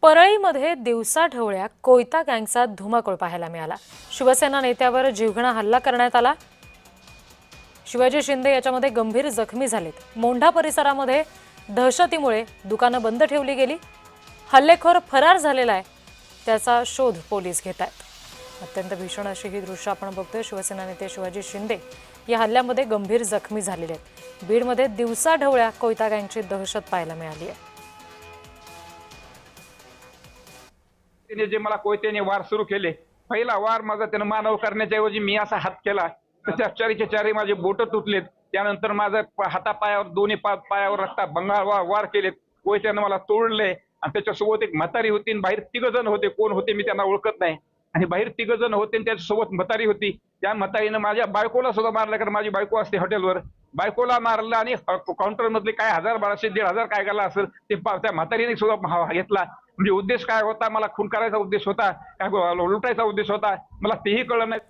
परळीमध्ये दिवसाढवळ्या कोयता गँगचा धुमाकूळ पाहायला मिळाला। शिवसेना नेत्यावर जीवघेणा हल्ला करण्यात आला। शिवाजी शिंदे याच्यामध्ये गंभीर जखमी झालेत। मोंढा परिसरामध्ये दहशतीमुळे दुकानं बंद ठेवली गेली। हल्लेखोर फरार झालेला आहे, त्याचा शोध पोलीस घेत आहेत। अत्यंत भीषण अशी ही दृश्य आपण बघतोय। शिवसेना नेते शिवाजी शिंदे या हल्ल्यामध्ये गंभीर जखमी झालेले आहेत। बीडमध्ये दिवसाढवळ्या कोयता गँगची दहशत पाहायला मिळाली आहे। त्याने जे मला कोयत्याने वार सुरू केले, पहिला वार माझा त्यानं मानव करण्याच्या ऐवजी मी असा हात केला तर त्या चारी माझे बोट तुटलेत। त्यानंतर माझा हातापायावर दोन्ही पायावर रक्ता भंगार वार केलेत। कोयत्यानं मला तोडले आणि त्याच्यासोबत एक म्हातारी होती आणि बाहेर 3 जण होते। कोण होते मी त्यांना ओळखत नाही आणि बाहेर 3 जण होते आणि त्याच्यासोबत म्हातारी होती। त्या म्हातारीनं माझ्या बायकोला सुद्धा मारलं, कारण माझी बायको असते हॉटेलवर। बायकोला मारलं आणि काउंटर मधले काय 1000-1200 1,500 काय गेला असेल ते त्या म्हातारीने सुद्धा घेतला। म्हणजे उद्देश काय होता? मला खून करायचा उद्देश होता, काय लुटायचा उद्देश होता, मला तेही कळलं नाही।